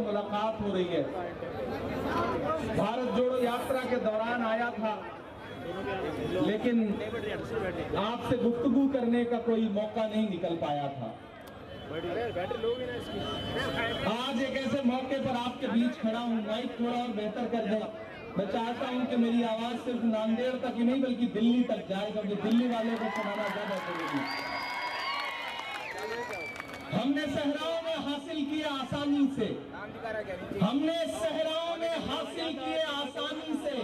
मुलाकात हो रही है। भारत जोड़ो यात्रा के दौरान आया था, लेकिन आपसे गुफ्तगू करने का कोई मौका नहीं निकल पाया था। आज एक ऐसे मौके पर आपके बीच खड़ा हूं, माइक थोड़ा और बेहतर कर दें। मैं चाहता हूं कि मेरी आवाज सिर्फ नांदेड़ तक ही नहीं बल्कि दिल्ली तक जाए, क्योंकि दिल्ली वालों को सुनाना ज्यादा जरूरी है। हमने सहराओं में हासिल किया आसानी से, हमने सहराओं में हासिल किए आसानी से,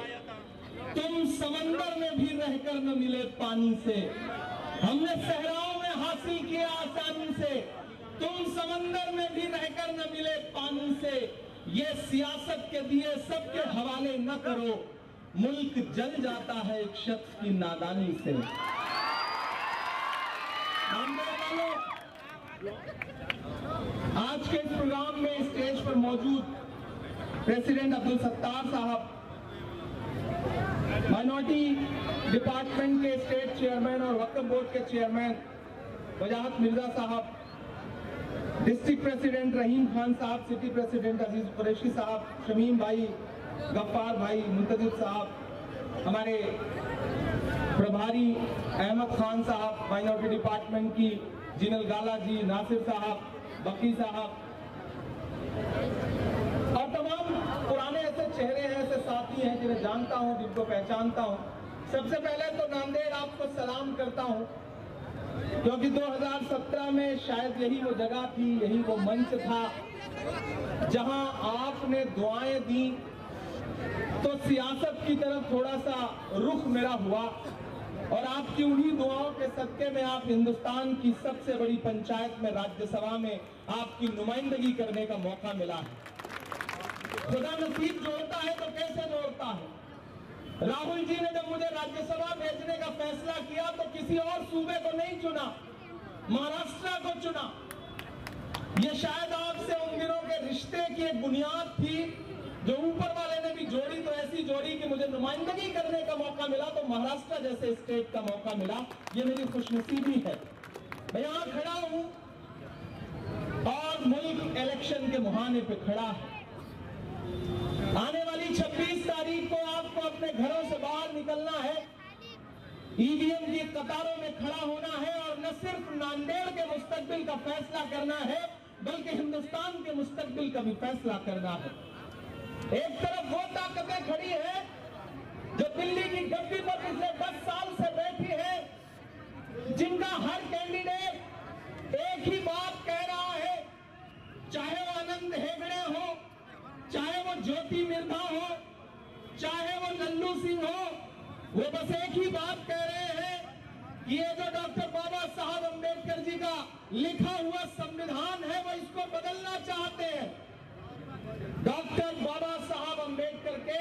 तुम समंदर में भी रहकर न मिले पानी से। हमने सहराओं में हासिल किए आसानी से, तुम समंदर में भी रहकर न मिले पानी से। ये सियासत के दिए सबके हवाले न करो, मुल्क जल जाता है एक शख्स की नादानी से। आज के इस प्रोग्राम में स्टेज पर मौजूद प्रेसिडेंट अब्दुल सत्तार साहब, माइनॉरिटी डिपार्टमेंट के स्टेट चेयरमैन और वक्फ बोर्ड के चेयरमैन वजाहत मिर्जा साहब, डिस्ट्रिक्ट प्रेसिडेंट रहीम खान साहब, सिटी प्रेसिडेंट अजीज कुरैशी साहब, शमीम भाई, गफ्फार भाई, मुंतजिब साहब, हमारे प्रभारी अहमद खान साहब, माइनॉरिटी डिपार्टमेंट की जिनल गाला जी, नासिर साहब, बकी साहब और तमाम पुराने ऐसे चेहरे हैं, ऐसे साथी हैं जिन्हें जानता हूं, जिनको पहचानता हूं। सबसे पहले तो नांदेड़ आपको सलाम करता हूं, क्योंकि 2017 में शायद यही वो जगह थी, यही वो मंच था जहां आपने दुआएं दी तो सियासत की तरफ थोड़ा सा रुख मेरा हुआ, और आपकी उन्हीं दुआओं के सदके में आप हिंदुस्तान की सबसे बड़ी पंचायत में, राज्यसभा में आपकी नुमाइंदगी करने का मौका मिला है। खुदा नसीब जोड़ता है तो कैसे जोड़ता है। राहुल जी ने जब मुझे राज्यसभा भेजने का फैसला किया तो किसी और सूबे को नहीं चुना, महाराष्ट्र को चुना। ये शायद आपसे उन दिनों के रिश्ते की एक बुनियाद थी जो ऊपर वाले ने भी जोड़ी, तो ऐसी जोड़ी कि मुझे नुमाइंदगी करने का मौका मिला, तो महाराष्ट्र जैसे स्टेट का मौका मिला। ये मेरी खुशनसीबी है। मैं यहां खड़ा हूं और मुल्क इलेक्शन के मुहाने पे खड़ा है। आने वाली 26 तारीख को आपको अपने घरों से बाहर निकलना है, ईवीएम की कतारों में खड़ा होना है और न सिर्फ नांदेड़ के मुस्तकबिल का फैसला करना है बल्कि हिंदुस्तान के मुस्तकबिल का भी फैसला करना है। एक तरफ वो ताकतें खड़ी है जो दिल्ली की गद्दी पर पिछले 10 साल से बैठी है, जिनका हर कैंडिडेट एक ही बात कह रहा है, चाहे वो आनंद हेगड़े हो, चाहे वो ज्योति मिर्धा हो, चाहे वो लल्लू सिंह हो, वो बस एक ही बात कह रहे हैं कि ये जो डॉक्टर बाबा साहब अंबेडकर जी का लिखा हुआ संविधान है वो इसको बदलना चाहते हैं। डॉक्टर बाबा साहब अंबेडकर के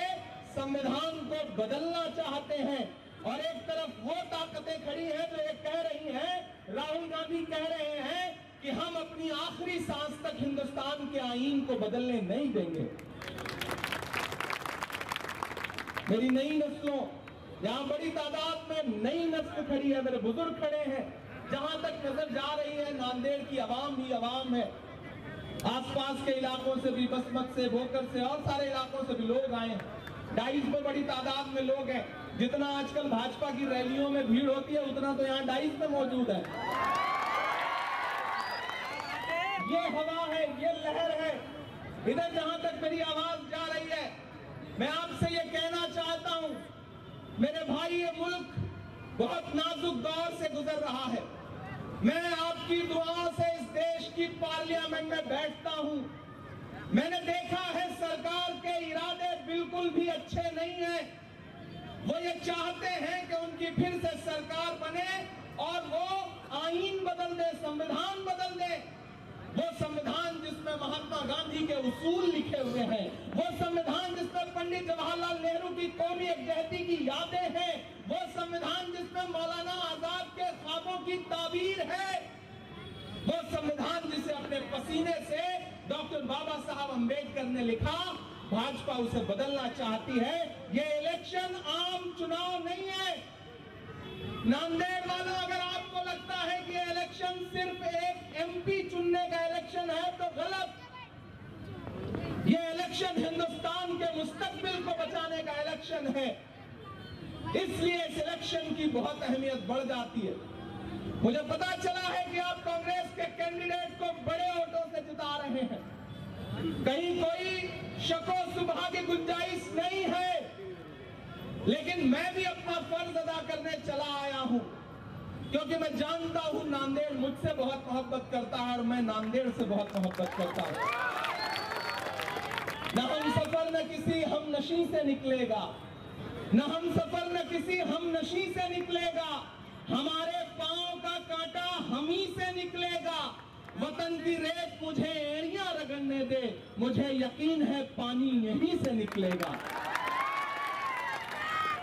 संविधान को बदलना चाहते हैं, और एक तरफ वो ताकतें खड़ी हैं जो ये कह रही हैं, राहुल गांधी कह रहे हैं कि हम अपनी आखिरी सांस तक हिंदुस्तान के आईन को बदलने नहीं देंगे। मेरी नई नस्लों, यहां बड़ी तादाद में नई नस्ल खड़ी है, मेरे बुजुर्ग खड़े हैं। जहां तक नजर जा रही है नांदेड़ की आवाम ही आवाम है। आसपास के इलाकों से भी, बसमत से, भोकर से और सारे इलाकों से भी लोग आए हैं। डाइस में बड़ी तादाद में लोग हैं। जितना आजकल भाजपा की रैलियों में भीड़ होती है उतना तो यहाँ डाइस में मौजूद है। ये हवा है, ये लहर है। इधर जहां तक मेरी आवाज जा रही है, मैं आपसे ये कहना चाहता हूं, मेरे भाई, ये मुल्क बहुत नाजुक दौर से गुजर रहा है। मैं आपकी दुआओं से इस देश की पार्लियामेंट में बैठता हूं। मैंने देखा है सरकार के इरादे बिल्कुल भी अच्छे नहीं हैं। वो ये चाहते हैं कि उनकी फिर से सरकार बने और वो आईन बदल दे, संविधान बदल दे। वो संविधान जिसमें महात्मा गांधी के उसूल लिखे हुए हैं, वो संविधान जिसमें पंडित जवाहरलाल नेहरू की कौमी एकजहती की यादें हैं, वो संविधान जिसमें मौलाना आजाद के ख्वाबों की ताबीर है, वो संविधान जिसे अपने पसीने से डॉक्टर बाबा साहब अंबेडकर ने लिखा, भाजपा उसे बदलना चाहती है। ये इलेक्शन आम चुनाव नहीं है। नांदेड़ वालों, अगर आपको लगता है कि इलेक्शन सिर्फ एक एमपी चुनने का इलेक्शन है तो गलत। का इलेक्शन है, इसलिए इस इलेक्शन की बहुत अहमियत बढ़ जाती है। मुझे पता चला है कि आप कांग्रेस के कैंडिडेट को बड़े वोटों से जिता रहे हैं, कहीं कोई शको शुबहा की गुंजाइश नहीं है, लेकिन मैं भी अपना फर्ज अदा करने चला आया हूं, क्योंकि मैं जानता हूं नांदेड़ मुझसे बहुत मोहब्बत करता है और मैं नांदेड़ से बहुत मोहब्बत करता हूं। न हम सफर न किसी हम नशी से निकलेगा, न हम सफर न किसी हम नशी से निकलेगा, हमारे पांव का कांटा हम ही से निकलेगा। वतन की रेत मुझे एड़ियां रगड़ने दे, मुझे यकीन है पानी यहीं से निकलेगा।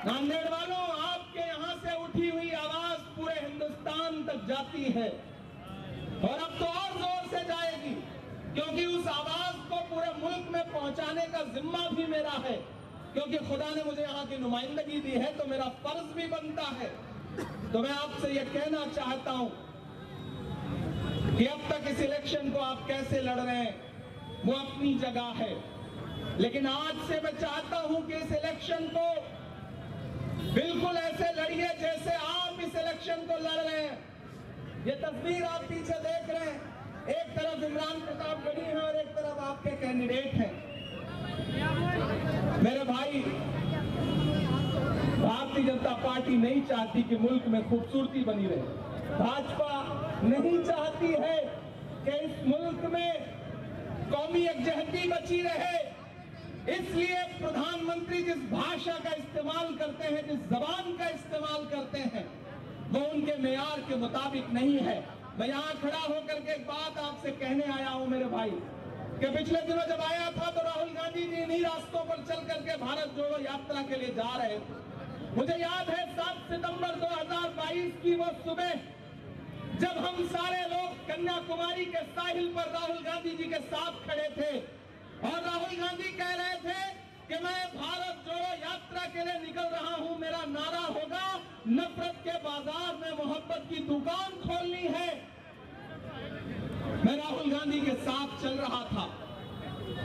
नांदेड़ वालों, आपके यहां से उठी हुई आवाज पूरे हिंदुस्तान तक जाती है और अब तो और जोर से जाएगी, क्योंकि उस आवाज को पूरे मुल्क में पहुंचाने का जिम्मा भी मेरा है, क्योंकि खुदा ने मुझे यहाँ की नुमाइंदगी दी है तो मेरा फर्ज भी बनता है। तो मैं आपसे यह कहना चाहता हूं कि अब तक इस इलेक्शन को आप कैसे लड़ रहे हैं वो अपनी जगह है, लेकिन आज से मैं चाहता हूं कि इस इलेक्शन को बिल्कुल ऐसे लड़िए जैसे आप इस इलेक्शन को लड़ रहे हैं। ये तस्वीर आप पीछे देख रहे हैं, एक तरफ इमरान प्रतापगढ़ी है और एक तरफ आपके कैंडिडेट हैं। मेरे भाई, भारतीय जनता पार्टी नहीं चाहती कि मुल्क में खूबसूरती बनी रहे, भाजपा नहीं चाहती है कि इस मुल्क में कौमी यकजहती बची रहे, इसलिए प्रधानमंत्री जिस भाषा का इस्तेमाल करते हैं, जिस जबान का इस्तेमाल करते हैं, वो उनके मेयार के मुताबिक नहीं है। मैं यहां खड़ा होकर के एक बात आपसे कहने आया हूं मेरे भाई, कि पिछले दिनों जब आया था तो राहुल गांधी जी इन्हीं रास्तों पर चल करके भारत जोड़ो यात्रा के लिए जा रहे थे। मुझे याद है 7 सितंबर 2022 की वो सुबह, जब हम सारे लोग कन्याकुमारी के साहिल पर राहुल गांधी जी के साथ खड़े थे और राहुल गांधी कह रहे थे कि मैं भारत जोड़ो यात्रा के लिए निकल रहा हूं, मेरा नारा होगा नफरत के बाजार में मोहब्बत की दुकान खोलनी है। मैं राहुल गांधी के साथ चल रहा था।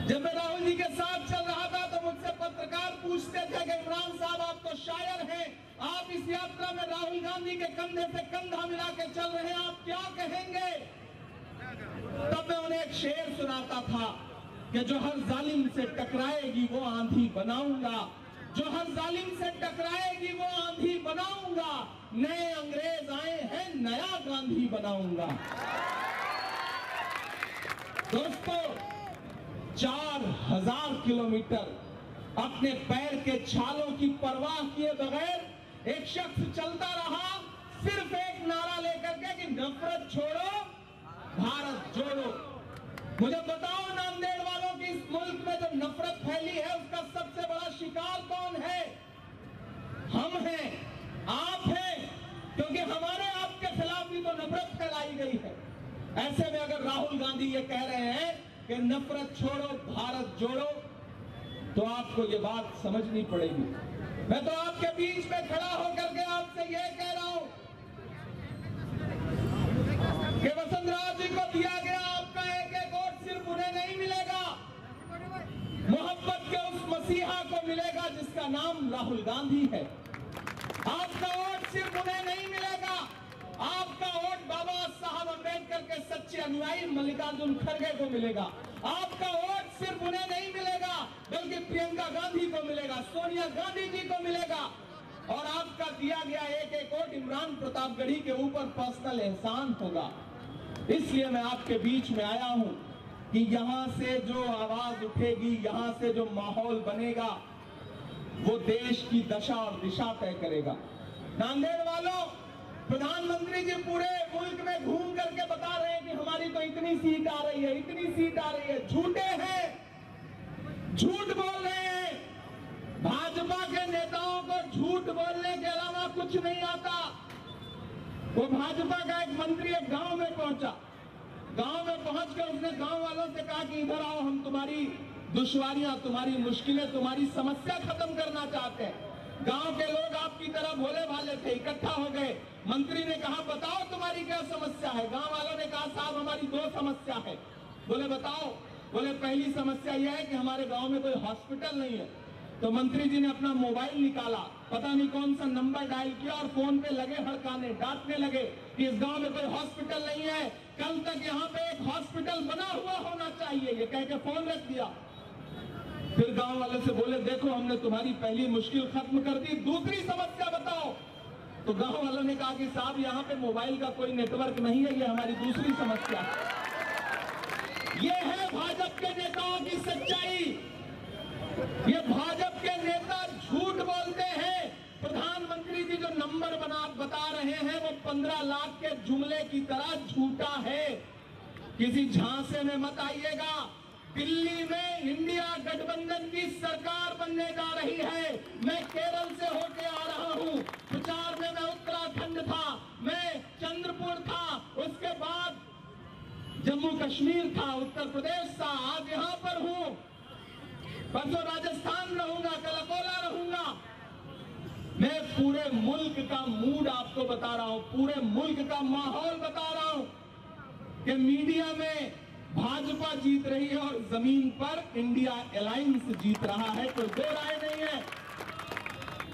जब मैं राहुल जी के साथ चल रहा था तो मुझसे पत्रकार पूछते थे कि इमरान साहब आप तो शायर हैं, आप इस यात्रा में राहुल गांधी के कंधे से कंधा मिला के चल रहे हैं, आप क्या कहेंगे? तब मैं उन्हें एक शेर सुनाता था कि जो हर जालिम से टकराएगी वो आंधी बनाऊंगा, जो हर जालिम से टकराएगी वो आंधी बनाऊंगा, नए अंग्रेज आए हैं नया गांधी बनाऊंगा। दोस्तों, 4000 किलोमीटर अपने पैर के छालों की परवाह किए बगैर एक शख्स चलता रहा, सिर्फ एक नारा लेकर के कि नफरत छोड़ो भारत जोड़ो। मुझे बताओ नांदेड़ वालों की इस मुल्क में जो नफरत फैली है उसका सबसे बड़ा शिकार कौन है? हम हैं, आप हैं, क्योंकि हमारे आपके खिलाफ भी तो नफरत फैलाई गई है। ऐसे में अगर राहुल गांधी ये कह रहे हैं कि नफरत छोड़ो भारत जोड़ो, तो आपको ये बात समझनी पड़ेगी। मैं तो आपके बीच में खड़ा होकर के आपसे ये कह रहा हूं कि वसुंधरा जी को दिया गया आपका एक एक वोट सिर्फ उन्हें नहीं मिलेगा, मोहब्बत के उस मसीहा को मिलेगा जिसका नाम राहुल गांधी है। आपका वोट सिर्फ उन्हें नहीं मिलेगा, आपका वोट बाबा साहब अम्बेडकर के सच्चे अनुयायी मल्लिकार्जुन खड़गे को मिलेगा। आपका वोट सिर्फ उन्हें नहीं मिलेगा बल्कि प्रियंका गांधी को मिलेगा, सोनिया गांधी जी को मिलेगा, और आपका दिया गया एक एक वोट इमरान प्रतापगढ़ी के ऊपर पर्सनल एहसान होगा। इसलिए मैं आपके बीच में आया हूं कि यहां से जो आवाज उठेगी, यहां से जो माहौल बनेगा, वो देश की दशा और दिशा तय करेगा। नांदेड़ वालों, प्रधानमंत्री जी पूरे मुल्क में घूम करके बता रहे हैं कि हमारी तो इतनी सीट आ रही है, इतनी सीट आ रही है। झूठे हैं, झूठ बोल रहे हैं। भाजपा के नेताओं को झूठ बोलने के अलावा कुछ नहीं आता। वो भाजपा का एक मंत्री एक गांव में पहुंचा, गांव में पहुंचकर उसने गांव वालों से कहा कि इधर आओ, हम तुम्हारी दुश्वारियां, तुम्हारी मुश्किलें, तुम्हारी समस्या खत्म करना चाहते हैं। गांव के लोग आपकी तरह भोले भाले थे, इकट्ठा हो गए। मंत्री ने कहा बताओ तुम्हारी क्या समस्या है? गांव वालों ने कहा साहब हमारी 2 समस्या है। बोले बताओ? बोले पहली समस्या यह है कि हमारे गांव में कोई हॉस्पिटल नहीं है। तो मंत्री जी ने अपना मोबाइल निकाला, पता नहीं कौन सा नंबर डायल किया और फोन पे लगे हड़काने, डांटने लगे कि इस गांव में कोई हॉस्पिटल नहीं है, कल तक यहाँ पे एक हॉस्पिटल बना हुआ होना चाहिए, ये कह के फोन रख दिया। फिर गांव वाले से बोले देखो हमने तुम्हारी पहली मुश्किल खत्म कर दी, दूसरी समस्या बताओ। तो गांव वालों ने कहा कि साहब यहाँ पे मोबाइल का कोई नेटवर्क नहीं है, ये हमारी दूसरी समस्या है। ये है भाजपा के नेताओं की सच्चाई। ये भाजपा के नेता झूठ बोलते हैं। प्रधानमंत्री जी जो नंबर बता रहे हैं वो 15 लाख के जुमले की तरह झूठा है। किसी झांसे में मत आइएगा। दिल्ली में इंडिया गठबंधन की सरकार बनने जा रही है। मैं केरल से होके आ रहा हूं, प्रचार में मैं उत्तराखंड था, मैं चंद्रपुर था, उसके बाद जम्मू कश्मीर था, उत्तर प्रदेश था, आज यहां पर हूं, परसों राजस्थान रहूंगा, कल अकोला रहूंगा। मैं पूरे मुल्क का मूड आपको बता रहा हूं, पूरे मुल्क का माहौल बता रहा हूं कि मीडिया में भाजपा जीत रही है और जमीन पर इंडिया अलायंस जीत रहा है, कोई दो राय नहीं है।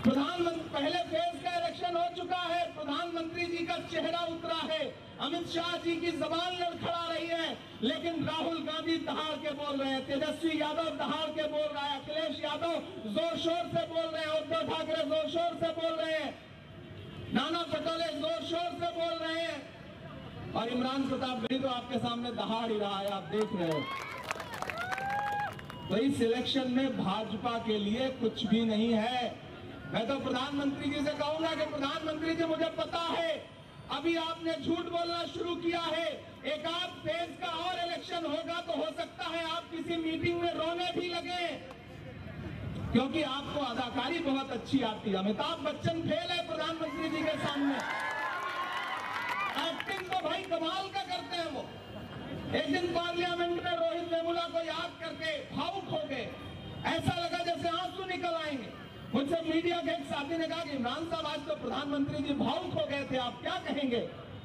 प्रधानमंत्री पहले फेज का इलेक्शन हो चुका है, प्रधानमंत्री जी का चेहरा उतरा है, अमित शाह जी की जबान लड़खड़ा रही है, लेकिन राहुल गांधी दहाड़ के बोल रहे हैं, तेजस्वी यादव दहाड़ के बोल रहा है, अखिलेश यादव जोर शोर से बोल रहे हैं, उद्धव ठाकरे जोर शोर से बोल रहे हैं, नाना पटोले जोर शोर से बोल रहे हैं, और इमरान प्रताप भी तो आपके सामने दहाड़ ही रहा है, आप देख रहे हो। तो इस इलेक्शन में भाजपा के लिए कुछ भी नहीं है। मैं तो प्रधानमंत्री जी से कहूंगा कि प्रधानमंत्री जी मुझे पता है अभी आपने झूठ बोलना शुरू किया है, एक आध फेज का और इलेक्शन होगा तो हो सकता है आप किसी मीटिंग में रोने भी लगे, क्योंकि आपको अदाकारी बहुत अच्छी आती है। अमिताभ बच्चन फेल है प्रधानमंत्री जी के सामने, एक्टिंग तो भाई कमाल का करते हैं वो। एक दिन पार्लियामेंट में रोहित वेमुला को याद करके भावुक हो गए, ऐसा लगा जैसे आंसू निकल आएंगे। मुझसे मीडिया के एक साथी ने कहा कि इमरान साहब आज तो प्रधानमंत्री जी भावुक हो गए थे, आप क्या कहेंगे?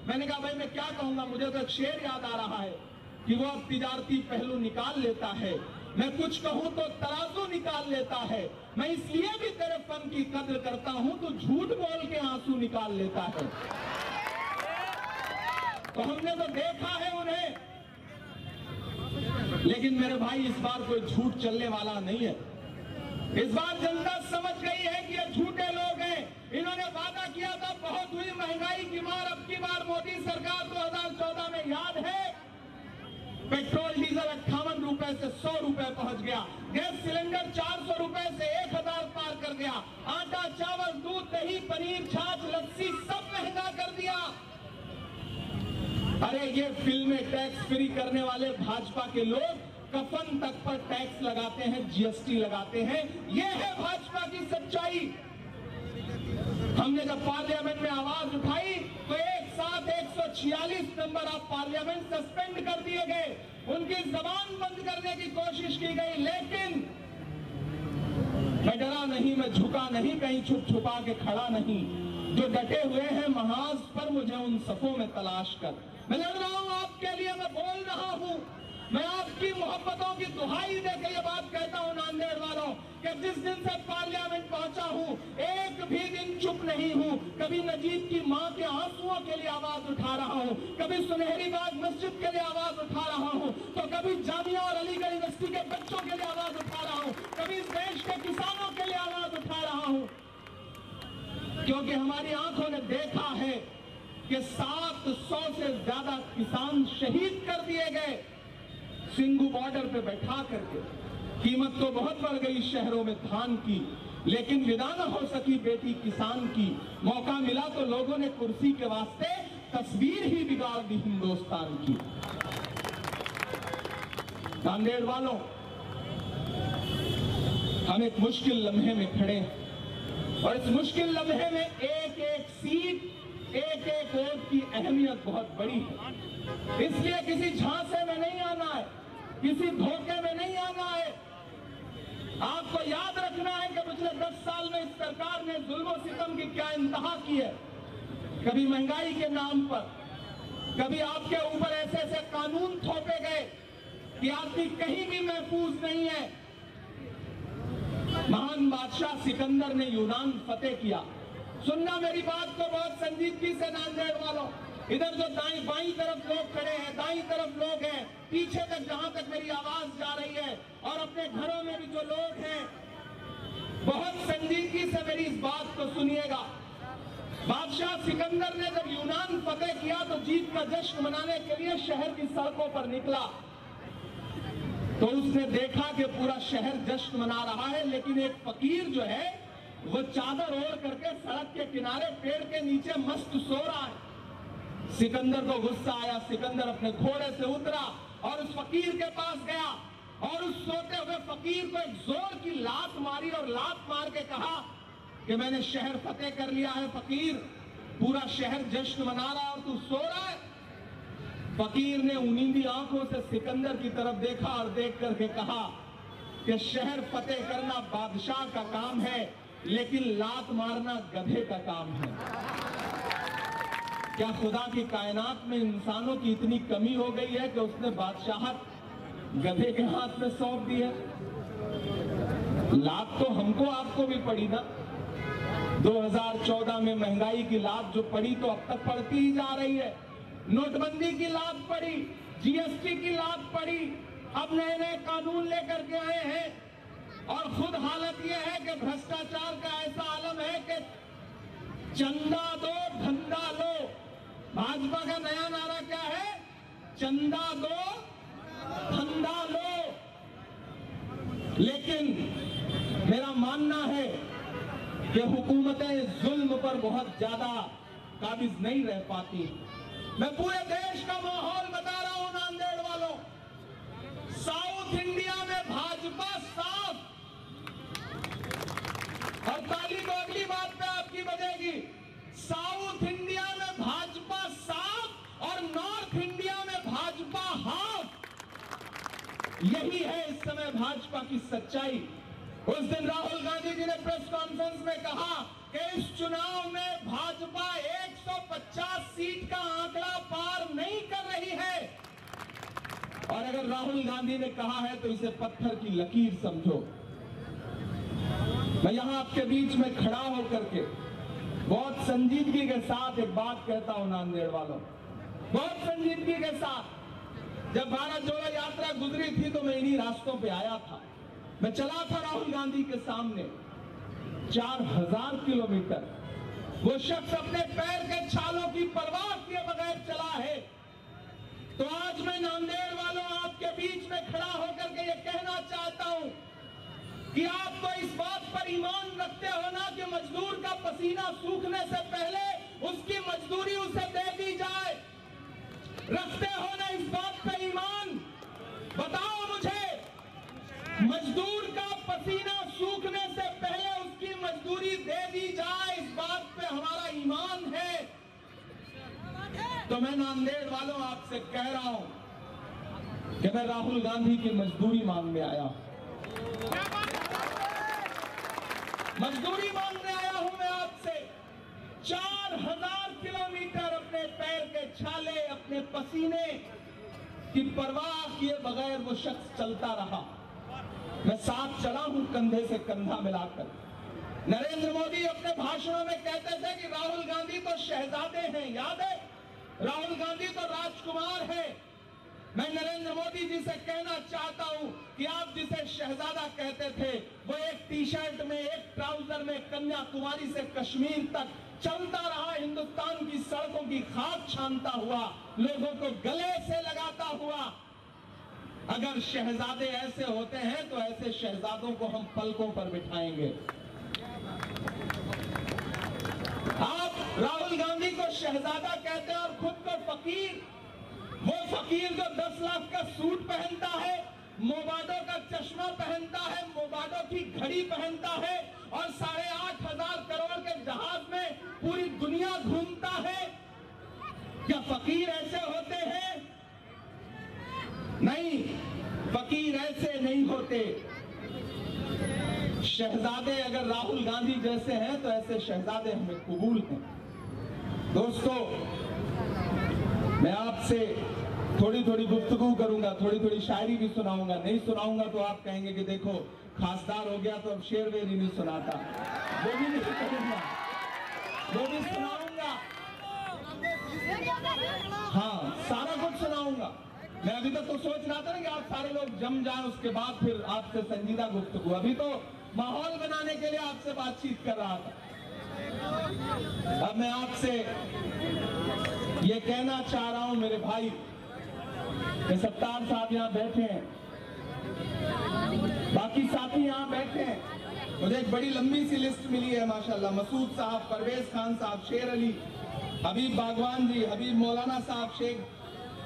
मैंने कहा भाई मैं क्या कहूंगा, मुझे तो एक शेर याद आ रहा है कि वो अब तिजारती पहलू निकाल लेता है, मैं कुछ कहूं तो तराजू निकाल लेता है, मैं इसलिए भी तेरे फन की कद्र करता हूं, तो झूठ बोल के आंसू निकाल लेता है। तो हमने तो देखा है उन्हें, लेकिन मेरे भाई इस बार कोई झूठ चलने वाला नहीं है। इस बार जनता समझ गई है कि ये झूठे लोग हैं। इन्होंने वादा किया था बहुत हुई महंगाई की मार, अब की बार मोदी सरकार 2014 में याद है पेट्रोल डीजल 58 रुपए से 100 रुपए पहुंच गया, गैस सिलेंडर 400 रुपए से 1000 पार कर गया, आटा चावल दूध दही पनीर छाछ लस्सी सब महंगा कर दिया। अरे ये फिल्में टैक्स फ्री करने वाले भाजपा के लोग कफन तक पर टैक्स लगाते हैं, जीएसटी लगाते हैं, ये है भाजपा की सच्चाई। हमने जब पार्लियामेंट में आवाज उठाई तो एक साथ 146 मेंबर ऑफ पार्लियामेंट सस्पेंड कर दिए गए, उनकी जबान बंद करने की कोशिश की गई, लेकिन मैं डरा नहीं, मैं झुका नहीं, कहीं छुप छुपा के खड़ा नहीं। जो डटे हुए हैं महाज पर मुझे उन सफों में तलाश कर, मैं लड़ रहा हूं आपके लिए, मैं बोल रहा हूं, मैं आपकी मोहब्बतों की दुहाई देकर ये बात कहता हूं नांदेड़ वालों कि जिस दिन से पार्लियामेंट पहुंचा हूं एक भी दिन चुप नहीं हूं। कभी नजीब की मां के आंसुओं के लिए आवाज उठा रहा हूं, कभी सुनहरी बाग मस्जिद के लिए आवाज उठा रहा हूं, तो कभी जामिया और अलीगढ़ यूनिवर्सिटी के बच्चों के लिए आवाज उठा रहा हूं, कभी इस देश के किसानों के लिए आवाज उठा रहा हूं, क्योंकि हमारी आंखों ने देखा है कि 700 से ज्यादा किसान शहीद कर दिए गए सिंगू बॉर्डर पे बैठा करके। कीमत तो बहुत बढ़ गई शहरों में धान की, लेकिन विदा न हो सकी बेटी किसान की। मौका मिला तो लोगों ने कुर्सी के वास्ते तस्वीर ही बिगाड़ दी हिंदुस्तान की। नांदेड़ वालों, हम एक मुश्किल लम्हे में खड़े हैं और इस मुश्किल लम्हे में एक एक सीट, एक एक वोट की अहमियत बहुत बड़ी है। इसलिए किसी झांसे में नहीं आना है, किसी धोखे में नहीं आना है। आपको याद रखना है कि पिछले 10 साल में इस सरकार ने जुल्म और सितम की क्या इंतहा की है। कभी महंगाई के नाम पर, कभी आपके ऊपर ऐसे ऐसे कानून थोपे गए कि आदमी कहीं भी महफूज नहीं है। महान बादशाह सिकंदर ने यूनान फतेह किया। सुनना मेरी बात को बहुत संजीदगी से नांदेड़ वालों। इधर जो दाई बाई तरफ लोग खड़े हैं, दाई तरफ लोग हैं, पीछे तक जहां तक मेरी आवाज जा रही है, और अपने घरों में भी जो लोग हैं, बहुत संजीदगी से मेरी इस बात को सुनिएगा। बादशाह सिकंदर ने जब यूनान फतेह किया तो जीत का जश्न मनाने के लिए शहर की सड़कों पर निकला, तो उसने देखा कि पूरा शहर जश्न मना रहा है, लेकिन एक फकीर जो है वो चादर ओढ़ करके सड़क के किनारे पेड़ के नीचे मस्त सो रहा है। सिकंदर को गुस्सा आया। सिकंदर अपने घोड़े से उतरा और उस फकीर के पास गया और उस सोते हुए फकीर को एक जोर की लात मारी और लात मार के कहा कि मैंने शहर फतेह कर लिया है फकीर, पूरा शहर जश्न मना रहा है और तू सो रहा है। फकीर ने उनींदी आंखों से सिकंदर की तरफ देखा और देख करके कहा कि शहर फतेह करना बादशाह का काम है, लेकिन लात मारना गधे का काम है। क्या खुदा की कायनात में इंसानों की इतनी कमी हो गई है कि उसने बादशाहत गधे के हाथ में सौंप दी है? लात तो हमको आपको भी पड़ी ना। 2014 में महंगाई की लात जो पड़ी तो अब तक पड़ती ही जा रही है। नोटबंदी की लात पड़ी, जीएसटी की लात पड़ी, अब नए नए कानून लेकर के आए हैं, और खुद हालत यह है कि भ्रष्टाचार का ऐसा आलम है कि चंदा दो धंधा लो। भाजपा का नया नारा क्या है? चंदा दो धंधा लो। लेकिन मेरा मानना है कि हुकूमतें जुल्म पर बहुत ज्यादा काबिज नहीं रह पाती। मैं पूरे देश का माहौल बता रहा हूं नांदेड़ वालों। साउथ इंडिया में भाजपा साफ, और ताली तो अगली बात पे आपकी बजेगी। साउथ इंडिया में भाजपा साफ और नॉर्थ इंडिया में भाजपा हाफ। यही है इस समय भाजपा की सच्चाई। उस दिन राहुल गांधी जी ने प्रेस कॉन्फ्रेंस में कहा कि इस चुनाव में भाजपा 150 सीट का आंकड़ा पार नहीं कर रही है, और अगर राहुल गांधी ने कहा है तो इसे पत्थर की लकीर समझो। मैं यहां आपके बीच में खड़ा होकर के बहुत संजीदगी के साथ एक बात कहता हूं नांदेड़ वालों, बहुत संजीदगी के साथ। जब भारत जोड़ो यात्रा गुजरी थी तो मैं इन्हीं रास्तों पे आया था। मैं चला था राहुल गांधी के सामने 4000 किलोमीटर। वो शख्स अपने पैर के छालों की परवाह किए बगैर चला है। तो आज मैं नांदेड़ वालों आपके बीच में खड़ा होकर के ये कहना चाहता हूं कि आप तो इस बात पर ईमान रखते हो ना कि मजदूर का पसीना सूखने से पहले उसकी मजदूरी उसे दे दी जाए। रखते हो ना इस बात पर ईमान? बताओ मुझे, मजदूर का पसीना सूखने से पहले उसकी मजदूरी दे दी जाए, इस बात पे हमारा ईमान है। तो मैं नांदेड़ वालों आपसे कह रहा हूं कि मैं राहुल गांधी की मजदूरी मांगने आया, मजदूरी मांगने आया हूं मैं आपसे। 4000 किलोमीटर अपने पैर के छाले, अपने पसीने की परवाह किए बगैर वो शख्स चलता रहा। मैं साथ चला हूं कंधे से कंधा मिलाकर। नरेंद्र मोदी अपने भाषणों में कहते थे कि राहुल गांधी तो शहजादे हैं, याद है? राहुल गांधी तो राजकुमार है। मैं नरेंद्र मोदी जी से कहना चाहता हूं कि आप जिसे शहजादा कहते थे वो एक टी शर्ट में, एक ट्राउजर में कन्याकुमारी से कश्मीर तक चलता रहा, हिंदुस्तान की सड़कों की खाक छानता हुआ, लोगों को गले से लगाता हुआ। अगर शहजादे ऐसे होते हैं तो ऐसे शहजादों को हम पलकों पर बिठाएंगे। आप राहुल गांधी को शहजादा कहते हैं और खुद को फकीर। वो फकीर जो 10 लाख का सूट पहनता है, मोबाडो का चश्मा पहनता है, मोबाडो की घड़ी पहनता है और 8,500 करोड़ के जहाज में पूरी दुनिया घूमता है। क्या फकीर ऐसे होते हैं? नहीं, फकीर ऐसे नहीं होते। शहजादे अगर राहुल गांधी जैसे हैं तो ऐसे शहजादे हमें कबूल हैं। दोस्तों, मैं आपसे थोड़ी थोड़ी गुफ्तगू करूंगा, थोड़ी थोड़ी शायरी भी सुनाऊंगा। नहीं सुनाऊंगा तो आप कहेंगे कि देखो खासदार हो गया तो अब शेर वेर ही नहीं सुनाता। वो भी नहीं करूंगा, वो भी सुनाऊंगा। हाँ, सारा कुछ सुनाऊंगा। मैं अभी तक तो सोच रहा था ना कि आप सारे लोग जम जाएं, उसके बाद फिर आपसे संजीदा गुफ्तगू। अभी तो माहौल बनाने के लिए आपसे बातचीत कर रहा था। अब मैं आपसे ये कहना चाह रहा हूं मेरे भाई कि सत्तार साहब यहाँ बैठे हैं, बाकी साथी यहाँ बैठे हैं। मुझे एक बड़ी लंबी सी लिस्ट मिली है माशाल्लाह। मसूद साहब, परवेज खान साहब, शेर अली, हबीब बागवान जी, हबीब मौलाना साहब, शेख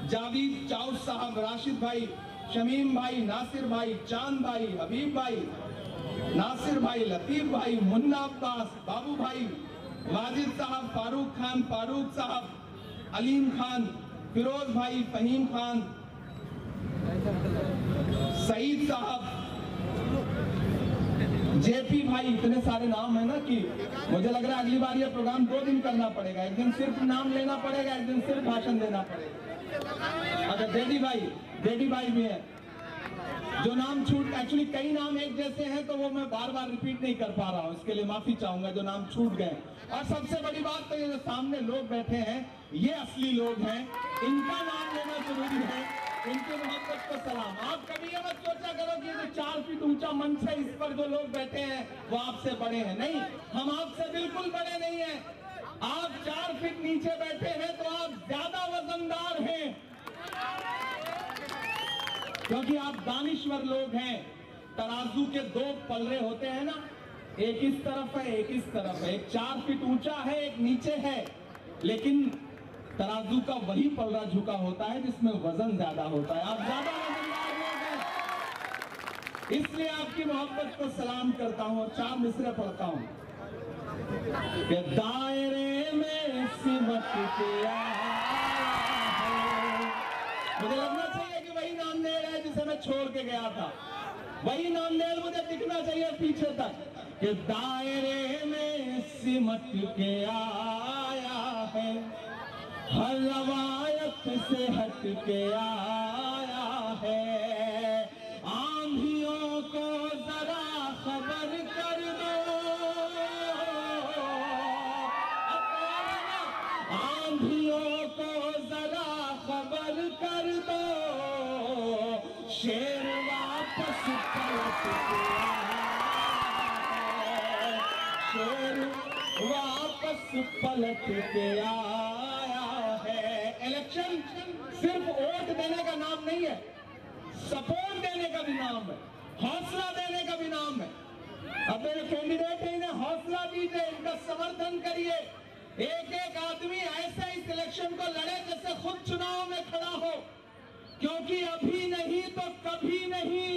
जावेद चाउस साहब, राशिद भाई, शमीम भाई, नासिर भाई, चांद भाई, हबीब भाई, नासिर भाई, लतीफ भाई, मुन्ना अब्बास, बाबू भाई, वाजिद साहब, फारूक खान, फारूक साहब, अलीम खान, फिरोज भाई, फहीम खान, सईद साहब, जेपी भाई। इतने सारे नाम है ना कि मुझे लग रहा है अगली बार ये प्रोग्राम 2 दिन करना पड़ेगा। एक दिन सिर्फ नाम लेना पड़ेगा, एक दिन सिर्फ भाषण देना पड़ेगा। अच्छा, जेडी भाई भी है। जो नाम छूट, एक्चुअली कई नाम एक जैसे हैं तो वो मैं बार बार रिपीट नहीं कर पा रहा हूँ, इसके लिए माफी चाहूंगा जो नाम छूट गए। और सबसे बड़ी बात तो ये जो सामने लोग बैठे हैं ये असली लोग हैं, इनका नाम लेना जरूरी है। इनकी मोहब्बत को सलाम। आप कभी ये मत सोचा करो कि जो 4 फीट ऊंचा मंच है इस पर जो लोग बैठे हैं वो आपसे बड़े हैं। नहीं, हम आपसे बिल्कुल बड़े नहीं हैं। आप 4 फीट नीचे बैठे हैं तो आप ज्यादा वजनदार हैं, क्योंकि आप दानिश्वर लोग हैं। तराजू के 2 पलड़े होते हैं ना, एक इस तरफ है, एक इस तरफ है। एक 4 फीट ऊंचा है, एक नीचे है, लेकिन तराजू का वही पलड़ा झुका होता है जिसमें वजन ज्यादा होता है। आप ज्यादा वजनदार लोग हैं, इसलिए आपकी मोहब्बत को सलाम करता हूं और 4 मिसरे पढ़ता हूं कि दायरे में सिमट के आया है। मुझे लगना चाहिए कि वही नामदेव है जिसे मैं छोड़ के गया था, वही नामदेव मुझे दिखना चाहिए पीछे तक कि दायरे में सिमट के आया है, हर रवायत से हट के आया है। आंधियों को जरा खबर कर दो, आंधियों को जरा खबर कर दो, शेर वापस पलट के आया है, शेर वापस पलट के आया है। इलेक्शन सिर्फ वोट देने का नाम नहीं है, सपोर्ट देने का भी नाम है, हौसला देने का भी नाम है। अब मेरे कैंडिडेट है, इन्हें हौसला दीजिए, इनका समर्थन करिए। एक एक आदमी ऐसे इस इलेक्शन को लड़े जैसे खुद चुनाव में खड़ा हो, क्योंकि अभी नहीं तो कभी नहीं।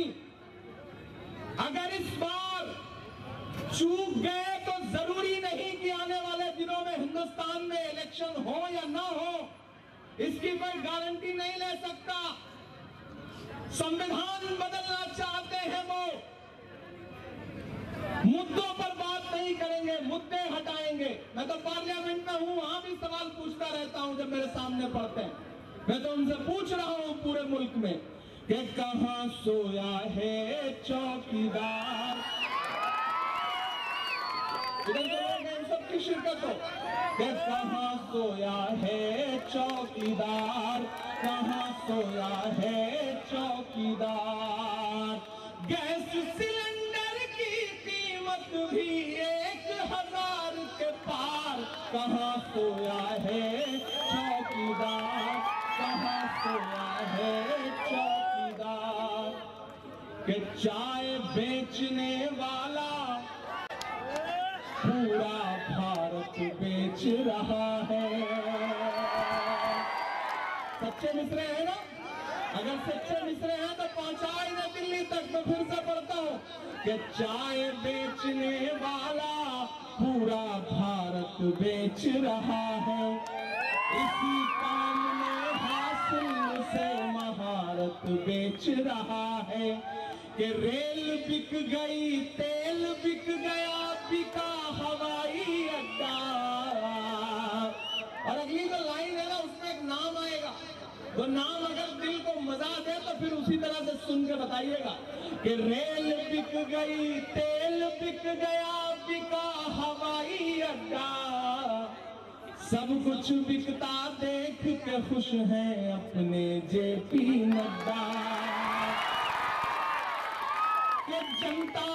अगर इस बार चूक गए तो जरूरी नहीं कि आने वाले दिनों में हिंदुस्तान में इलेक्शन हो या ना हो, इसकी कोई गारंटी नहीं ले सकता। संविधान बदलना चाहते हैं वो, मुद्दों पर बात नहीं करेंगे, मुद्दे हटाएंगे। मैं तो पार्लियामेंट में हूं, वहां भी सवाल पूछता रहता हूं जब मेरे सामने पड़ते हैं। मैं तो उनसे पूछ रहा हूं पूरे मुल्क में कि कहां सोया है चौकीदार। इधर तो लोग हैं, इन सबकी शिरकत हो कि कहां सोया है चौकीदार, कहां सोया है चौकीदार। गैस सिलेंडर की कीमत भी 1000 के पार, कहां सोया है चौकीदार, कहां सोया है चौकीदार। कि चाय बेचने वाला पूरा भारत बेच रहा है। सच्चे मिसरे हैं ना? अगर सच्चे मिसरे हैं तो पहुंचाए ना दिल्ली तक। तो फिर से पढ़ता हूं कि चाय बेचने वाला पूरा भारत बेच रहा है, इसी काम में हासिल से महारत बेच रहा है। कि रेल बिक गई, तेल बिक गया, बिका हवाई अड्डा। और अगली जो लाइन है ना उसमें एक नाम आएगा वो नाम अगर दिल को मजा दे तो फिर उसी तरह से सुन के बताइएगा कि रेल बिक गई, तेल बिक गया, बिका हवाई अड्डा, सब कुछ बिकता देख के खुश हैं अपने जेपी नड्डा। ये जनता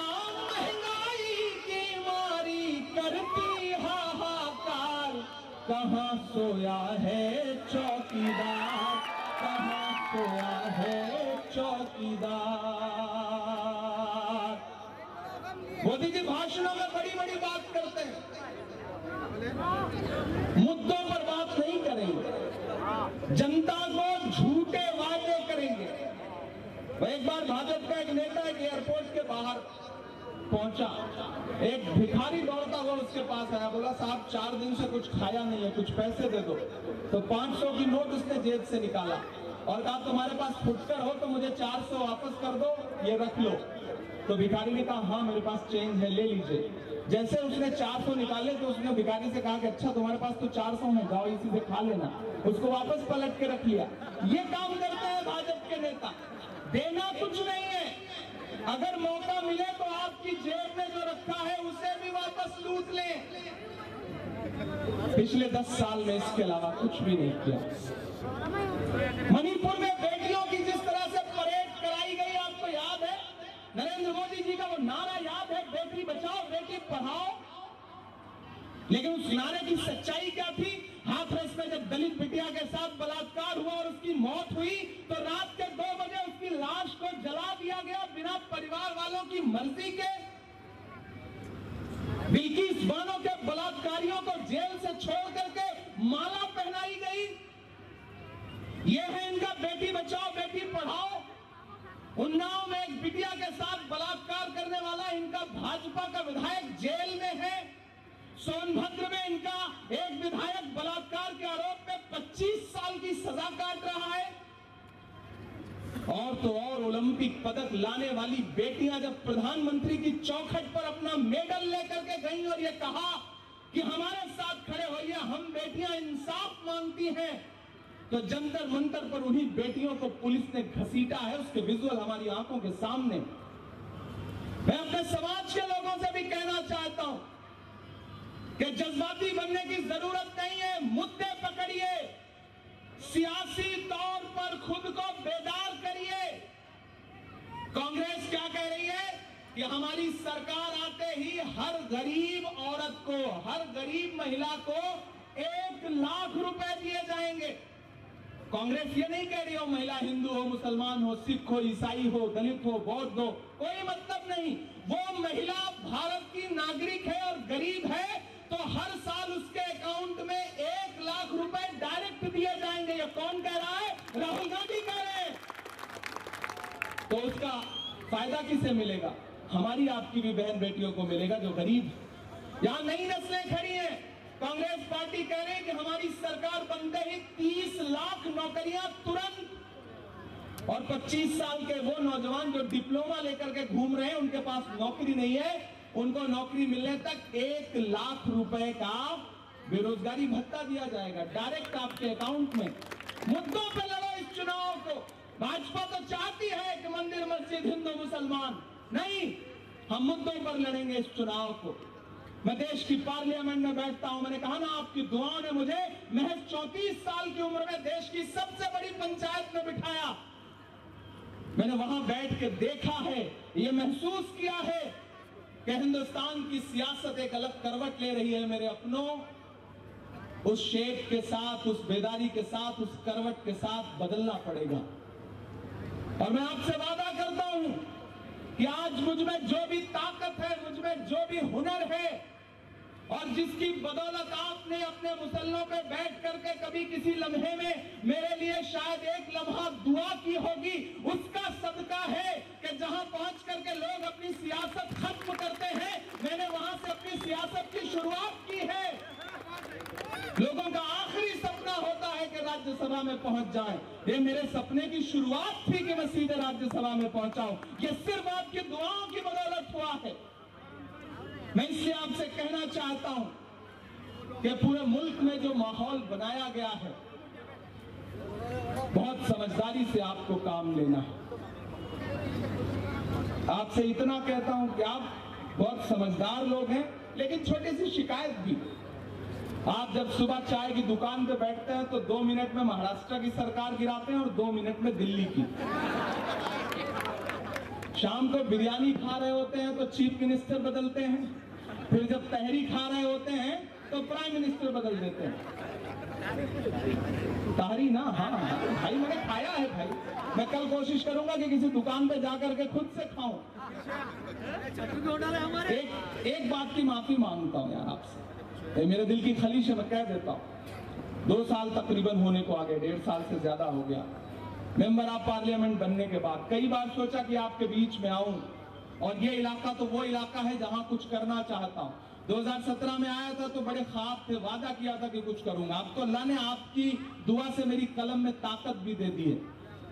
महंगाई की मारी करती हाहाकार, कहाँ सोया है चौकीदार, कहाँ सोया है चौकीदार। मोदी जी भाषणों में बड़ी बड़ी बात करते हैं, मुद्दों पर बात नहीं करेंगे, जनता को झूठे वादे करेंगे। एक बार भाजपा का एक नेता एक एयरपोर्ट के बाहर पहुंचा, एक भिखारी दौड़ता हुआ उसके पास आया, बोला साहब 4 दिन से कुछ खाया नहीं है, कुछ पैसे दे दो। तो 500 की नोट उसने जेब से निकाला और कहा तुम्हारे पास फुटकर हो तो मुझे 400 वापस कर दो, ये रख लो। तो भिखारी ने कहा हाँ मेरे पास चेंज है, ले लीजिए। जैसे उसने 400 निकाले तो उसने भिखारी से कहा कि अच्छा तुम्हारे पास तो 400 है, जाओ इसी से खा लेना। उसको वापस पलट के रख लिया। ये काम करते हैं भाजपा के नेता, देना कुछ नहीं है, अगर मौका मिले तो आपकी जेब में जो रखा है उसे भी वापस लूट लें। पिछले 10 साल में इसके अलावा कुछ भी नहीं किया। मणिपुर में बेटियों की जिस तरह से परेड कराई गई, आपको याद है? नरेंद्र मोदी जी का वो नारा याद है, बेटी बचाओ बेटी पढ़ाओ। लेकिन उस नारे की सच्चाई क्या थी? हाथरस में जब दलित बिटिया के साथ बलात्कार हुआ और उसकी मौत हुई तो रात के 2 बजे उसकी लाश को जला दिया गया बिना परिवार वालों की मर्जी के। बिल्किस बानो के बलात्कारियों को जेल से छोड़ करके माला पहनाई गई। यह है इनका बेटी बचाओ बेटी पढ़ाओ। उन्नाव में एक बिटिया के साथ बलात्कार करने वाला इनका भाजपा का विधायक जेल में है। सोनभद्र में इनका एक विधायक बलात्कार के आरोप में 25 साल की सजा काट रहा है। और तो और ओलंपिक पदक लाने वाली बेटियां जब प्रधानमंत्री की चौखट पर अपना मेडल लेकर के गई और ये कहा कि हमारे साथ खड़े होइए, हम बेटियां इंसाफ मांगती हैं, तो जंतर मंतर पर उन्हीं बेटियों को पुलिस ने घसीटा है। उसके विजुअल हमारी आंखों के सामने। मैं अपने समाज के लोगों से भी कहना चाहता हूं कि जज्बाती बनने की जरूरत नहीं है, मुद्दे पकड़िए, सियासी तौर पर खुद को बेदार करिए। कांग्रेस क्या कह रही है कि हमारी सरकार आते ही हर गरीब औरत को, हर गरीब महिला को 1 लाख रुपए दिए जाएंगे। कांग्रेस ये नहीं कह रही हो महिला हिंदू हो, मुसलमान हो, सिख हो, ईसाई हो, दलित हो, बौद्ध हो, कोई मतलब नहीं। वो महिला भारत की नागरिक है और गरीब है तो हर साल उसके अकाउंट में 1 लाख रुपए डायरेक्ट दिए जाएंगे। ये कौन कह रहा है? राहुल गांधी कह रहे हैं। तो उसका फायदा किसे मिलेगा? हमारी आपकी भी बहन बेटियों को मिलेगा जो गरीब। यहां नई नस्लें खड़ी हैं। कांग्रेस पार्टी कह रही है कि हमारी सरकार बनते ही 30 लाख नौकरियां तुरंत। और 25 साल के वो नौजवान जो डिप्लोमा लेकर के घूम रहे हैं, उनके पास नौकरी नहीं है, उनको नौकरी मिलने तक 1 लाख रुपए का बेरोजगारी भत्ता दिया जाएगा डायरेक्ट आपके अकाउंट में। मुद्दों पे लड़ो इस चुनाव को। भाजपा तो चाहती है कि मंदिर मस्जिद हिंदू मुसलमान, नहीं, हम मुद्दों पर लड़ेंगे इस चुनाव को। मैं देश की पार्लियामेंट में बैठता हूं, मैंने कहा ना आपकी दुआओं ने मुझे महज 34 साल की उम्र में देश की सबसे बड़ी पंचायत में बिठाया। मैंने वहां बैठ के देखा है, ये महसूस किया है कि हिंदुस्तान की सियासत एक अलग करवट ले रही है। मेरे अपनों, उस शेप के साथ, उस बेदारी के साथ, उस करवट के साथ बदलना पड़ेगा। और मैं आपसे वादा करता हूं कि आज मुझ में जो भी ताकत है, मुझ में जो भी हुनर है और जिसकी बदौलत आपने अपने मुसल्लों पे बैठ करके कभी किसी लम्हे में मेरे लिए शायद एक लम्हा दुआ की होगी, उसका सदका है कि जहां पहुंच करके लोग अपनी सियासत खत्म करते हैं, मैंने वहां से अपनी सियासत की शुरुआत की है। लोगों का आखिरी सपना होता है कि राज्यसभा में पहुंच जाए। ये मेरे सपने की शुरुआत थी कि मैं सीधे राज्यसभा में पहुंचाऊं। ये सिर्फ आपकी दुआओं की बदौलत हुआ है। मैं इसलिए आपसे कहना चाहता हूं कि पूरे मुल्क में जो माहौल बनाया गया है, बहुत समझदारी से आपको काम लेना है। आपसे इतना कहता हूं कि आप बहुत समझदार लोग हैं, लेकिन छोटी सी शिकायत भी, आप जब सुबह चाय की दुकान पे बैठते हैं तो 2 मिनट में महाराष्ट्र की सरकार गिराते हैं और 2 मिनट में दिल्ली की। शाम को बिरयानी खा रहे होते हैं तो चीफ मिनिस्टर बदलते हैं, फिर जब तहरी खा रहे होते हैं तो प्राइम मिनिस्टर बदल देते हैं। तारी ना, हाँ भाई मैंने खाया है भाई, मैं कल कोशिश करूंगा कि किसी दुकान पे जाकर के खुद से खाऊं। एक बात की माफी मांगता हूं यार आपसे, मेरे दिल की खलीश है, मैं कह देता हूं। 2 साल तकरीबन होने को आ गए, 1.5 साल से ज्यादा हो गया मेंबर ऑफ पार्लियामेंट बनने के बाद। कई बार सोचा कि आपके बीच में आऊं, और ये इलाका तो वो इलाका है जहां कुछ करना चाहता हूं। 2017 में आया था तो बड़े ख्वाब थे, वादा किया था कि कुछ करूंगा। अब तो अल्लाह ने आपकी दुआ से मेरी कलम में ताकत भी दे दी है।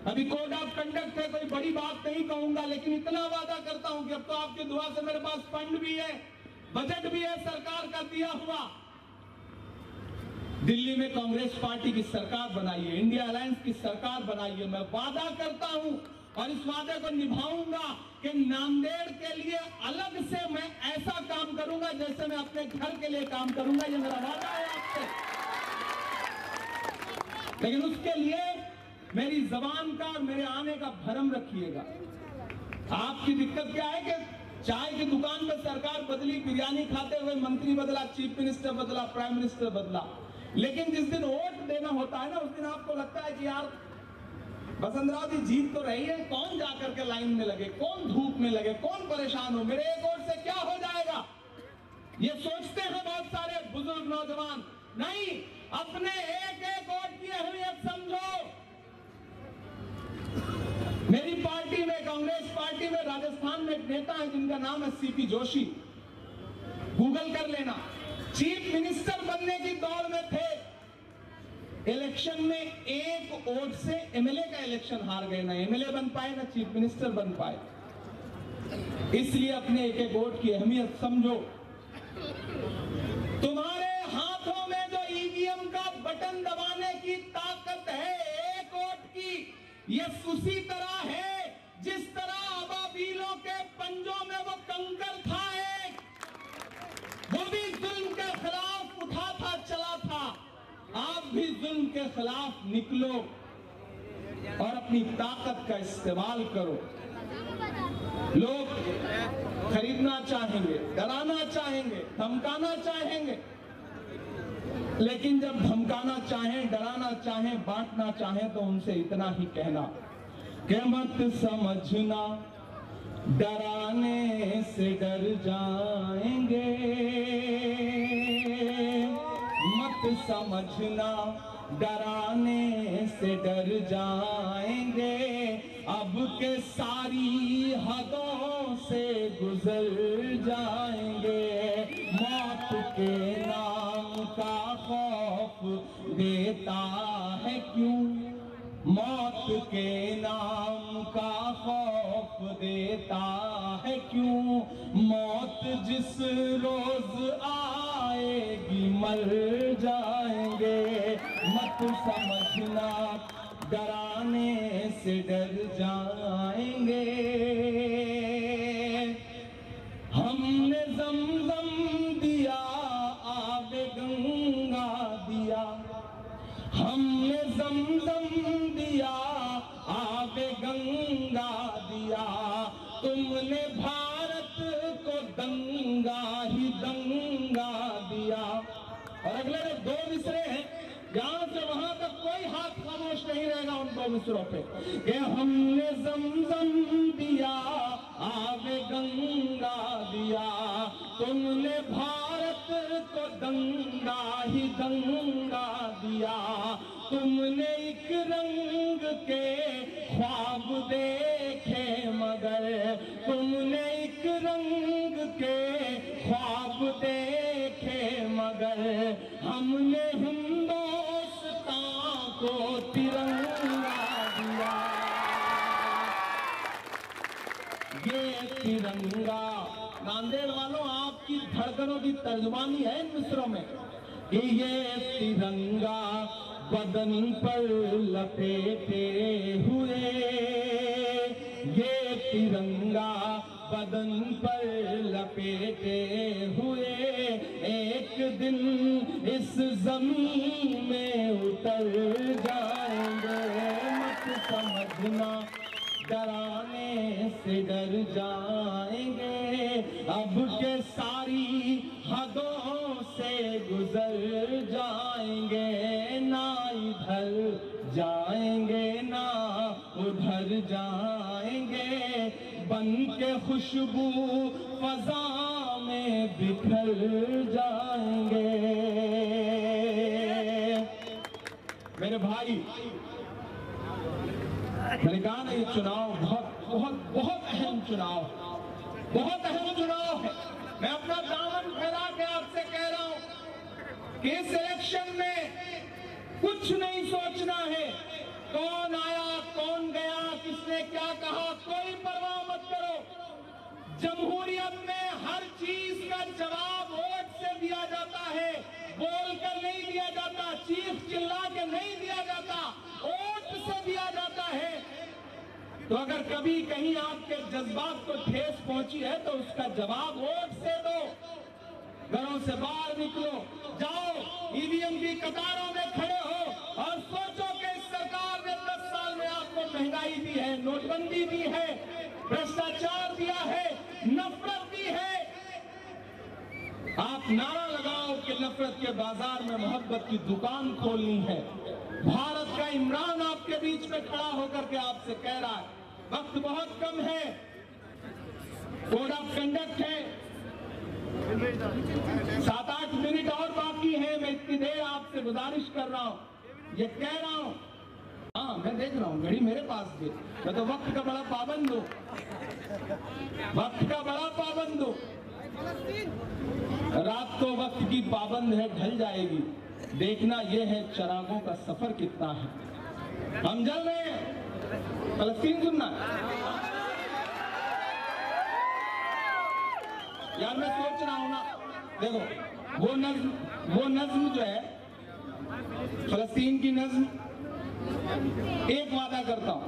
अभी कोड ऑफ कंडक्ट है, कोई बड़ी बात नहीं कहूंगा, लेकिन इतना वादा करता हूं कि अब तो आपकी दुआ से मेरे पास फंड भी है, बजट भी है सरकार का दिया हुआ। दिल्ली में कांग्रेस पार्टी की सरकार बनाई है, इंडिया अलायंस की सरकार बनाई है। मैं वादा करता हूं और इस वादे को निभाऊंगा कि नांदेड़ के लिए अलग से मैं ऐसा काम करूंगा जैसे मैं अपने घर के लिए काम करूंगा। ये मेरा वादा है आपसे। लेकिन उसके लिए मेरी जबान का और मेरे आने का भरम रखिएगा। आपकी दिक्कत क्या है कि चाय की दुकान पर सरकार बदली, बिरयानी खाते हुए मंत्री बदला, चीफ मिनिस्टर बदला, प्राइम मिनिस्टर बदला, लेकिन जिस दिन वोट देना होता है ना, उस दिन आपको लगता है कि यार वसुंधरा जी जीत तो रही है, कौन जाकर के लाइन में लगे, कौन धूप में लगे, कौन परेशान हो, मेरे एक वोट से क्या हो जाएगा, ये सोचते हैं बहुत सारे बुजुर्ग नौजवान। नहीं, अपने एक एक वोट की अहमियत समझो। मेरी पार्टी में, कांग्रेस पार्टी में, राजस्थान में एक नेता है जिनका नाम है सीपी जोशी, गूगल कर लेना। चीफ मिनिस्टर बनने की दौड़ में थे, इलेक्शन में एक वोट से एमएलए का इलेक्शन हार गए, ना एमएलए बन पाए ना चीफ मिनिस्टर बन पाए। इसलिए अपने एक एक वोट की अहमियत समझो। तुम्हारे हाथों में जो ईवीएम का बटन दबाने की ताकत है एक वोट की, ये उसी तरह है जिस तरह अबाबीलों के पंजों में वो कंकर था, एक वो भी जुल्म के खिलाफ उठा था, चला था। आप भी जुल्म के खिलाफ निकलो और अपनी ताकत का इस्तेमाल करो। लोग खरीदना चाहेंगे, डराना चाहेंगे, धमकाना चाहेंगे, लेकिन जब धमकाना चाहें, डराना चाहें, बांटना चाहें तो उनसे इतना ही कहना कि मत समझना डराने से डर जाएंगे, मत समझना डराने से डर जाएंगे, अब के सारी हदों से गुजर जाएंगे। मौत के नाम का खौफ देता है क्यों, मौत के नाम का खौफ देता है क्यों, मौत जिस रोज आएगी मर जाएंगे। मत समझना डराने से डर जाएंगे। हमने ज़मज़म दिया, आबे गंगा दिया, हमने ज़मज़म दिया, आबे गंगा दिया, तुमने भारत को दंगा ही दंगा दिया। और अगले जो 2 मिसरे हैं, यहां से वहां तक कोई हाथ खामोश नहीं रहेगा उन 2 मिसरों पे कि हमने ज़मज़म दिया, आबे गंगा दिया, तुमने भारत को दंगा ही दंगा दिया, तुमने एक रंग के ख्वाब देखे मगर, तुमने एक रंग के ख्वाब देखे मगर, हमने हिंदुस्तान को तिरंगा दिया। ये तिरंगा नांदेड़ वालों आपकी धड़कनों की तर्जुमानी है इन मिसरों में कि ये तिरंगा बदन पर लपेटे हुए, ये तिरंगा बदन पर लपेटे हुए एक दिन इस जमीन में उतर जाएंगे। मत समझना डराने से डर जाएंगे, अब के सारी हदों से गुजर जाएंगे। ना इधर जाएंगे ना उधर जाएंगे, बन के खुशबू फजा में बिखर जाएंगे। मेरे भाई, मैंने कहा ना, ये चुनाव बहुत बहुत बहुत अहम चुनाव, बहुत अहम चुनाव है। मैं अपना दामन फैला के आपसे कह रहा हूं कि इस इलेक्शन में कुछ नहीं सोचना है, कौन आया कौन गया, किसने क्या कहा, कोई परवाह मत करो। जमहूरियत में हर चीज का जवाब वोट से दिया जाता है, बोलकर नहीं दिया जाता, चीख चिल्ला के नहीं दिया जाता, वोट से दिया जाता है। तो अगर कभी कहीं आपके जज्बात को ठेस पहुंची है तो उसका जवाब वोट से दो। घरों से बाहर निकलो, जाओ ईवीएम की कतारों में खड़े हो और सोचो कि इस सरकार ने 10 साल में आपको महंगाई दी है, नोटबंदी दी है, भ्रष्टाचार दिया है, नफरत दी है। आप नारा लगाओ कि नफरत के बाजार में मोहब्बत की दुकान खोलनी है। भारत का इमरान आपके बीच में खड़ा होकर के आपसे कह रहा है, वक्त बहुत कम है, कोड ऑफ कंडक्ट है, 7-8 मिनट और बाकी है। मैं इतनी देर आपसे गुजारिश कर रहा हूं, ये कह रहा हूं। हाँ, मैं देख रहा हूं घड़ी मेरे पास भी, मैं तो वक्त का बड़ा पाबंद हूं, वक्त का बड़ा पाबंद हूं। रात तो वक्त की पाबंद है, ढल जाएगी। देखना यह है चिरागों का सफर कितना है। हम जल रहे हैं, फलस्तीन सुनना यार। मैं सोच रहा हूं ना, देखो वो नज्म जो है फलस्तीन की नज्म, एक वादा करता हूं,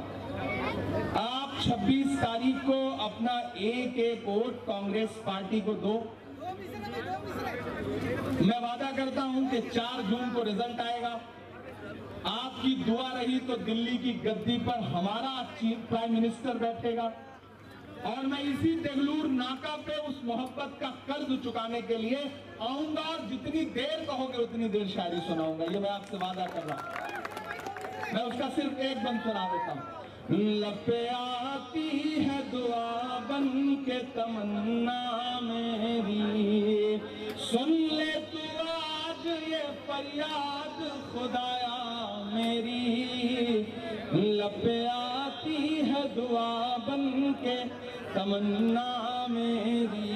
आप 26 तारीख को अपना एक एक वोट कांग्रेस पार्टी को दो। मैं वादा करता हूं कि 4 जून को रिजल्ट आएगा। आपकी दुआ रही तो दिल्ली की गद्दी पर हमारा चीफ प्राइम मिनिस्टर बैठेगा और मैं इसी देगलूर नाका पे उस मोहब्बत का कर्ज चुकाने के लिए आऊंगा और जितनी देर कहोगे उतनी देर शायरी सुनाऊंगा। ये मैं आपसे वादा कर रहा हूं। मैं उसका सिर्फ एक बंद सुना देता हूं। लपे आती है दुआ बन के तमन्ना मेरी, सुन ले तू आज ये फरियाद खुदाया मेरी। लपे आती है दुआ बन के तमन्ना मेरी।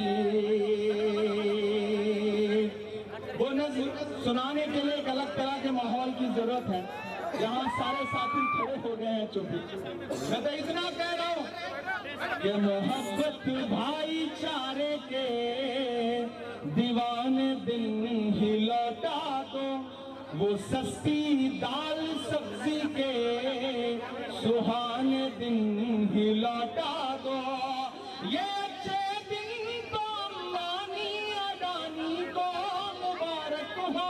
वो नज़्म सुनाने के लिए एक अलग तरह के माहौल की जरूरत है। यहाँ सारे साथी खड़े हो गए हैं चुप। मैं तो इतना कह रहा हूँ कि मोहब्बत भाईचारे के दीवाने दिन ही लौटा दो, वो सस्ती दाल सब्जी के सुहाने दिन ही लौटा दो। ये अच्छे दिन तो अंबानी अडानी को मुबारक हो,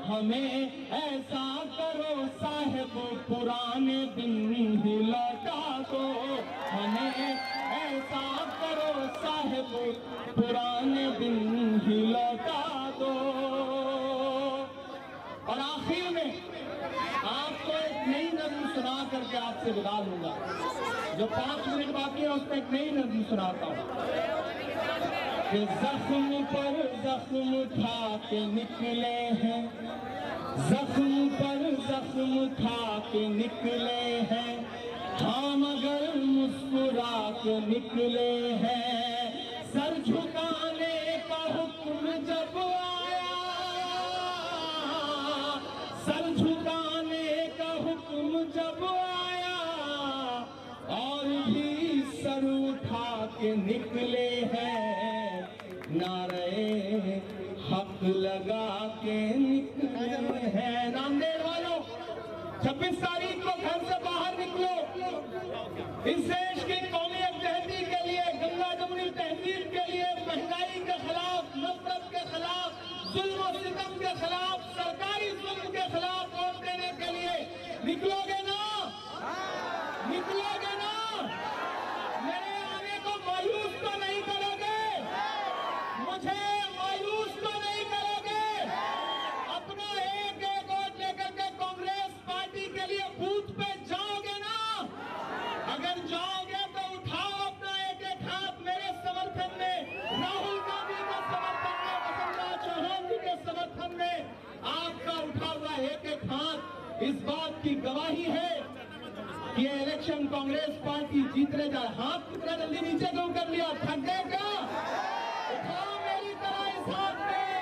हमें ऐसा करो साहिब पुराने दिन ही लौटा दो, हमें ऐसा करो साहिब पुराने दिन ही लौटा दो। और आखिर में आपको एक नई नज़्म सुना करके आपसे विदा लूंगा। जो 5 मिनट बाकी है उसमें एक नई नज़्म सुनाता हूँ कि जख्म पर जख्म उठा के निकले हैं, जख्म पर जख्म उठा के निकले हैं, हम अगर मुस्कुरा के निकले हैं। सर झुकाने का हुक्म जब आया, सर झुकाने का हुक्म जब आया, और भी सर उठा के निकले हैं। नारे हक लगा के निकले हैं। नांदेड़ वालों, 26 तारीख को घर से बाहर निकलो। इस देश की कौमियत जहती के लिए, गंगा जमुनी तहजीब के लिए, महंगाई के खिलाफ, नफरत के खिलाफ, जुल्म और सितम के खिलाफ, सरकारी जुल्म के खिलाफ वोट देने के लिए निकलोगे ना? निकलोगे ना? मेरे आने को मायूस तो नहीं करोगे? मुझे मायूस तो नहीं करोगे? अपना एक एक वोट लेकर के कांग्रेस पार्टी के लिए बूथ पे जाओगे ना? अगर जाओगे तो उठाओ अपना एक एक हाथ मेरे समर्थन में, राहुल गांधी के समर्थन में, वसुंधरा चौहान जी के समर्थन में। आपका उठा हुआ एक एक हाथ इस बात की गवाही है कि ये इलेक्शन कांग्रेस पार्टी जीतने जा। हाथ कितना जल्दी नीचे क्यों कर लिया? थक गए क्या? उठाओ मेरी तरह इस हाथ में।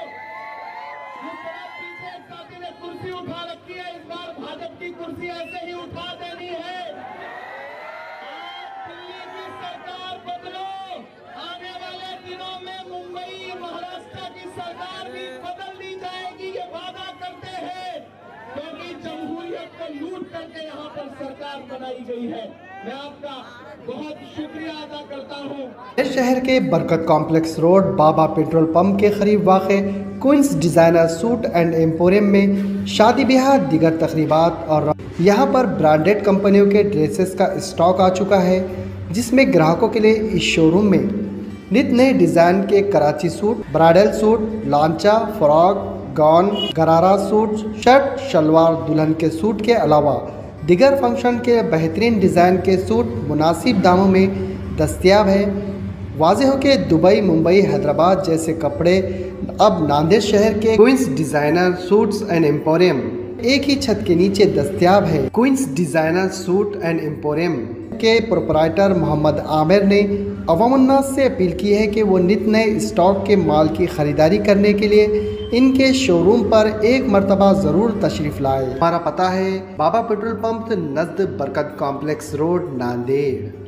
जिस तरह पीछे एक साथी ने कुर्सी उठा रखी है, इस बार भाजपा की कुर्सी ऐसे ही उठा देनी है। आप दिल्ली की सरकार बदलो, आने वाले दिनों में मुंबई महाराष्ट्र की सरकार भी बदल दी जाएगी, ये वादा करते हैं, क्योंकि जमहूरियत को लूट करके यहाँ पर सरकार बनाई गई है। मैं आपका बहुत शुक्रिया अदा करता हूँ। शहर के Barkat complex road Baba petrol pump के करीब वाक़े Queens Designer Suit and Emporium में शादी ब्याह, दीगर तकरीबात और यहाँ पर ब्रांडेड कंपनियों के ड्रेसेस का स्टॉक आ चुका है, जिसमें ग्राहकों के लिए इस शोरूम में नित नए डिज़ाइन के कराची सूट, ब्राइडल सूट, लांचा, frock, gown, gharara suit, shirt, salwar, दुल्हन के सूट के अलावा दिगर फंक्शन के बेहतरीन डिज़ाइन के सूट मुनासिब दामों में दस्तयाब है। वाज़ेह हो कि दुबई, मुंबई, हैदराबाद जैसे कपड़े अब नांदेड़ शहर के Queens Designer Suits and Emporium एक ही छत के नीचे दस्तयाब है। Queens Designer Suit and Emporium के प्रोपराइटर मोहम्मद आमिर ने अवामुन्नास से अपील की है कि वो नित नए स्टॉक के माल की ख़रीदारी करने के लिए इनके शोरूम पर एक मरतबा ज़रूर तशरीफ़ लाए। हमारा पता है बाबा पेट्रोल पंप नज़द बरकत कॉम्प्लेक्स रोड, नांदेड़।